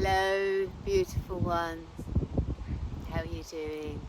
Hello, beautiful ones. How are you doing?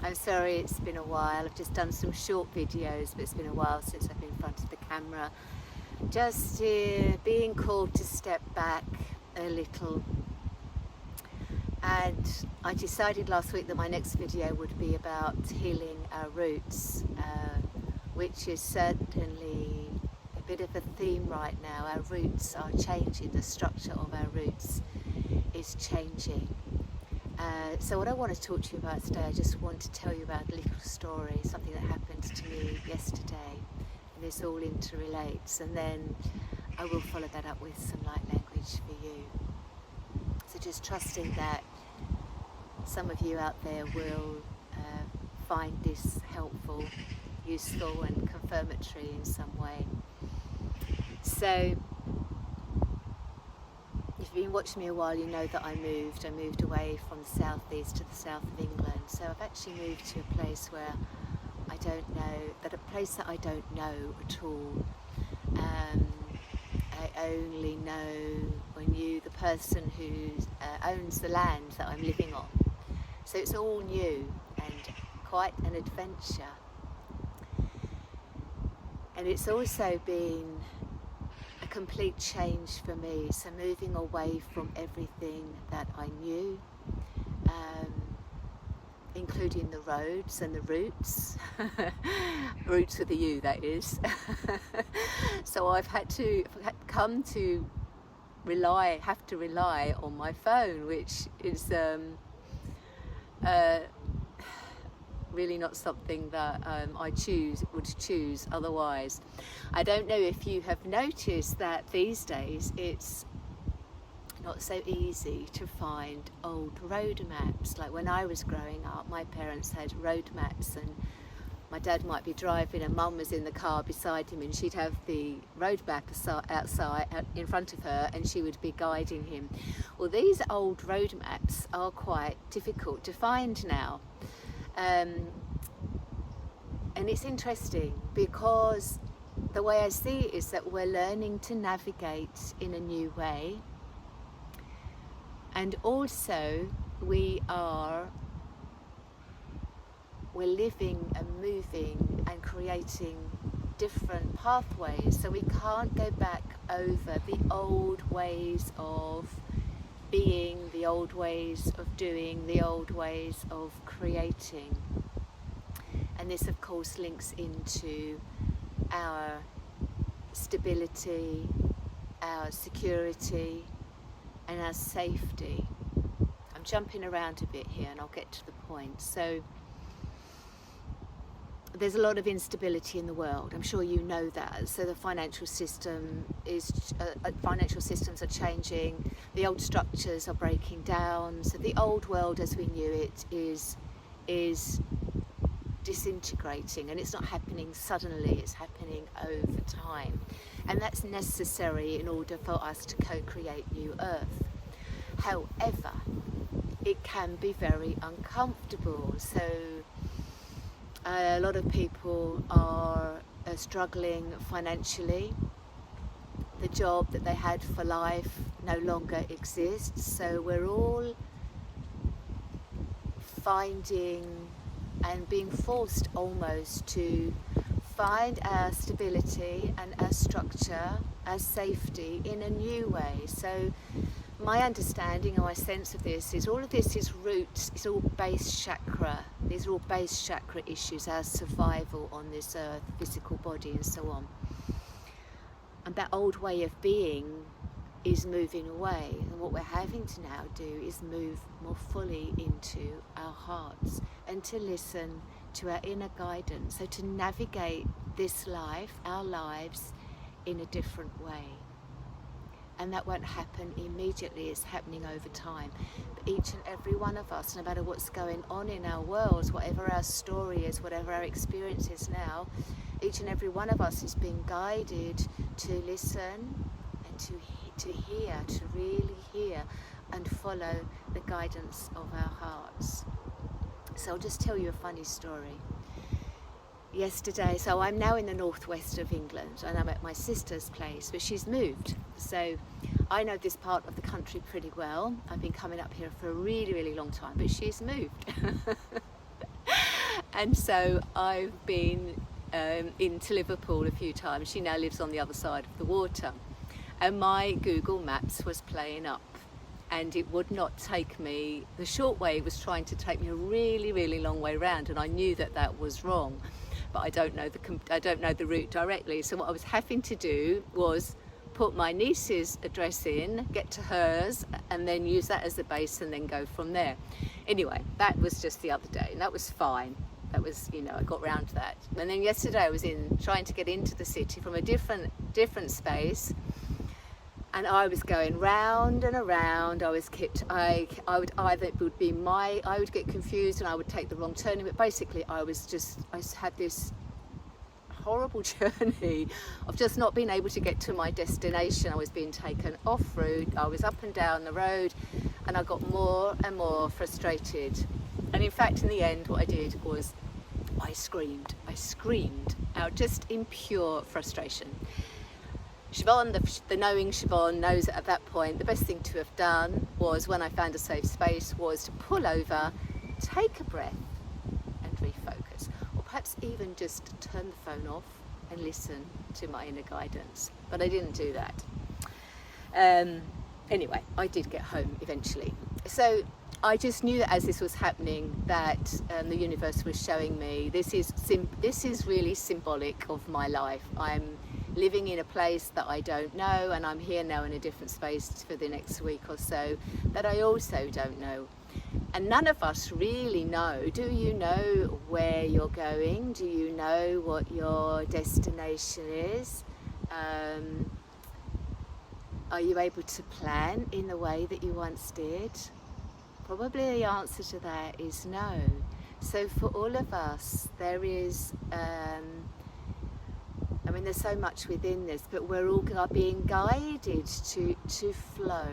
I'm sorry it's been a while. I've just done some short videos, but it's been a while since I've been in front of the camera. Just being called to step back a little. And I decided last week that my next video would be about healing our roots, which is certainly a bit of a theme right now. Our roots are changing, the structure of our roots is changing. So what I want to talk to you about today, I just want to tell you about a little story, something that happened to me yesterday, and this all interrelates, and then I will follow that up with some light language for you. So just trusting that some of you out there will find this helpful, useful and confirmatory in some way. So if you've been watching me a while, you know that I moved away from the southeast to the south of England. So I've actually moved to a place where I don't know, a place that I don't know at all. I only know or knew the person who owns the land that I'm living on. So it's all new and quite an adventure. And it's also been a complete change for me, so moving away from everything that I knew, including the roads and the roots, roots with a U, that is. So I've had to rely on my phone, which is really not something that I would choose otherwise. I don't know if you have noticed that these days it's not so easy to find old road maps. Like when I was growing up, my parents had road maps, and my dad might be driving and mum was in the car beside him, and she'd have the road map outside in front of her, and she would be guiding him. Well, these old road maps are quite difficult to find now. And it's interesting because the way I see it is that we're learning to navigate in a new way, and also we're living and moving and creating different pathways, so we can't go back over the old ways of being, the old ways of doing, the old ways of creating. And this of course links into our stability, our security and our safety. I'm jumping around a bit here and I'll get to the point. So there's a lot of instability in the world. I'm sure you know that. So the financial system financial systems are changing. The old structures are breaking down. So the old world as we knew it is disintegrating, and it's not happening suddenly. It's happening over time, and that's necessary in order for us to co-create new Earth. However, it can be very uncomfortable. So a lot of people are struggling financially. The job that they had for life no longer exists. So we're all finding and being forced almost to find our stability and our structure, our safety in a new way. So my understanding or my sense of this is all of this is roots, it's all base chakra. These are all base chakra issues, our survival on this earth, physical body and so on. And that old way of being is moving away. And what we're having to now do is move more fully into our hearts and to listen to our inner guidance. So to navigate this life, our lives, in a different way. And that won't happen immediately, it's happening over time. But each and every one of us, no matter what's going on in our worlds, whatever our story is, whatever our experience is now, each and every one of us is being guided to listen and to hear, to really hear and follow the guidance of our hearts. So I'll just tell you a funny story. Yesterday, so I'm now in the northwest of England and I'm at my sister's place, but she's moved. So I know this part of the country pretty well. I've been coming up here for a really, really long time, but she's moved. And so I've been into Liverpool a few times. She now lives on the other side of the water. And my Google Maps was playing up, and it would not take me, the short way was trying to take me a really, really long way round, and I knew that that was wrong, but I don't know the route directly. So what I was having to do was put my niece's address in, get to hers, and then use that as the base and then go from there. Anyway, that was just the other day, and that was fine. That was, you know, I got round to that. And then yesterday I was trying to get into the city from a different space, and I was going round and around. I would get confused and I would take the wrong turning, but basically I had this horrible journey of just not being able to get to my destination. I was being taken off route, I was up and down the road, and I got more and more frustrated. And in fact, in the end, what I did was I screamed out just in pure frustration. Siobhán, the knowing Siobhán, knows that at that point the best thing to have done was, when I found a safe space, was to pull over, take a breath and refocus, or perhaps even just turn the phone off and listen to my inner guidance. But I didn't do that. Anyway, I did get home eventually. So I just knew that as this was happening, that the universe was showing me this is really symbolic of my life. I'm living in a place that I don't know, and I'm here now in a different space for the next week or so that I also don't know. And none of us really know. Do you know where you're going? Do you know what your destination is? Are you able to plan in the way that you once did? Probably the answer to that is no. So for all of us, there is, there's so much within this, but we're all being guided to flow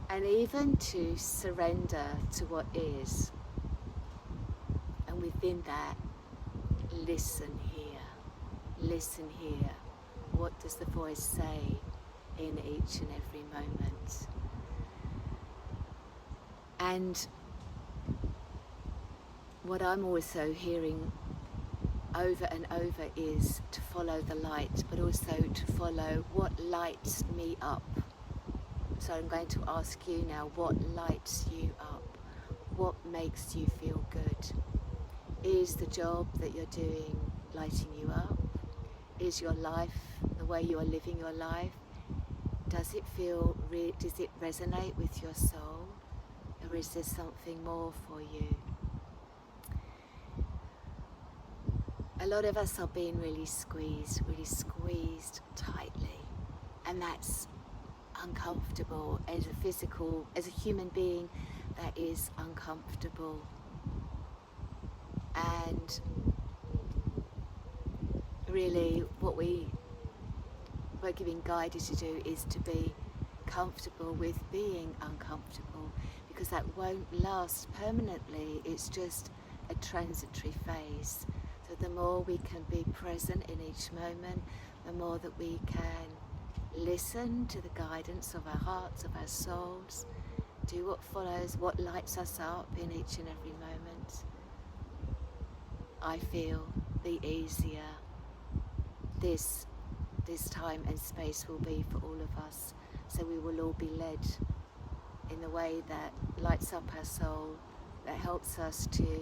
and even to surrender to what is. And within that, listen here. What does the voice say in each and every moment? And what I'm also hearing over and over is to follow the light, but also to follow what lights me up. So I'm going to ask you now, what lights you up? What makes you feel good? Is the job that you're doing lighting you up? Is your life, the way you are living your life, does it resonate with your soul? Or is there something more for you? A lot of us are being really squeezed tightly, and that's uncomfortable. As a human being, that is uncomfortable. And really what we're giving guidance to do is to be comfortable with being uncomfortable, because that won't last permanently. It's just a transitory phase. So the more we can be present in each moment, the more that we can listen to the guidance of our hearts, of our souls, do what follows, what lights us up in each and every moment, I feel the easier this time and space will be for all of us. So we will all be led in the way that lights up our soul, that helps us to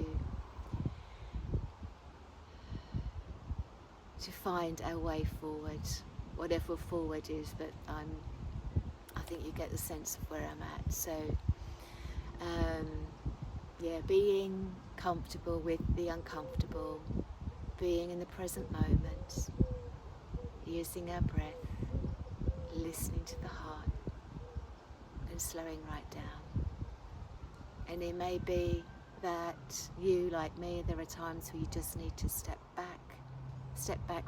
find our way forward, whatever forward is, but I think you get the sense of where I'm at. So being comfortable with the uncomfortable, being in the present moment, using our breath, listening to the heart, and slowing right down. And it may be that you, like me, there are times where you just need to step back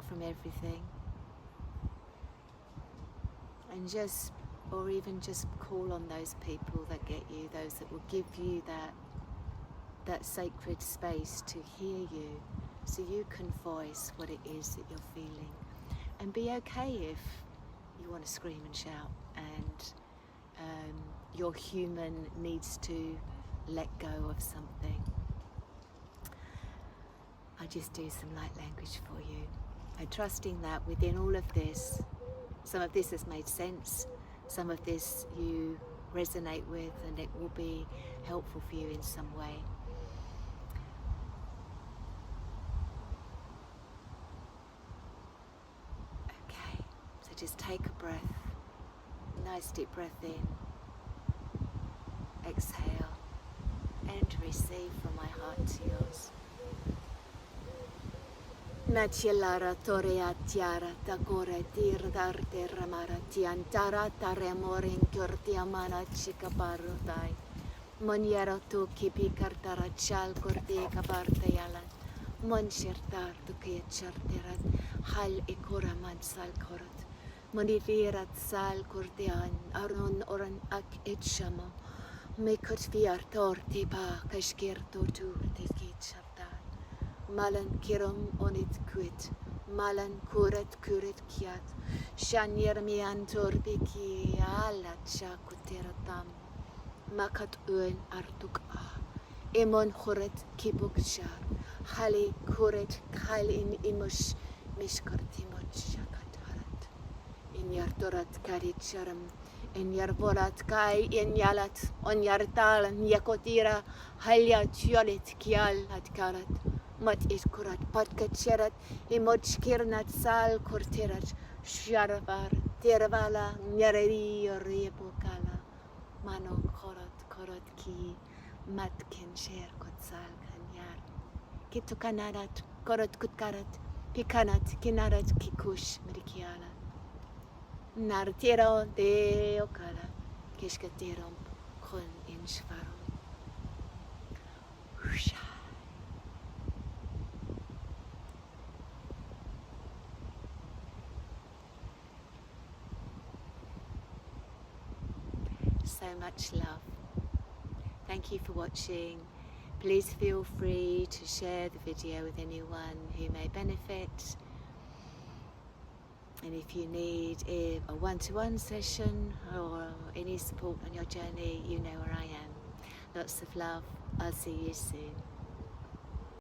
from everything, and even just call on those people that get you, those that will give you that sacred space to hear you, so you can voice what it is that you're feeling. And be okay if you want to scream and shout and your human needs to let go of something. I just do some light language for you. And trusting that within all of this, some of this has made sense, some of this you resonate with, and it will be helpful for you in some way. Okay, so just take a breath, nice deep breath in, exhale, and receive from my heart to yours. Nachilara torea tiara takore tir darte ramara tiantara taremorin kurtiamana chikaparutai. Moniero tu kipi kartara chal kurti kabartayala. Monshirtar tu kiechartirat hal ikura mansal korot. Monivirat sal kurtian arun oran ak itshamo. Mekut viar torti pa kashkir tortur tikichartar. Malan kirum onit kuit, malan kuret kiat, shanyer mian torbiki alat shakuteratam, makat uen artuk ah, emon choret kibuk shar, hali kuret kal in imush mishkartimot shakatarat, in yartorat karit sharam, in yarvorat kai in yalat, on yartal yakotira, halyat yolit kial at karat. Mat is kurat patkacherat imochkirnat sal korterat sharavar teravala nyareri repokala mano korot ki matkin sher kotsal kanyar kitukanarat korot kutkarat pikanat kinarat kikush merikiala nartero de okala keshkaterom kon in shvaro. So much love. Thank you for watching. Please feel free to share the video with anyone who may benefit. And if you need a one-to-one session or any support on your journey, you know where I am. Lots of love. I'll see you soon.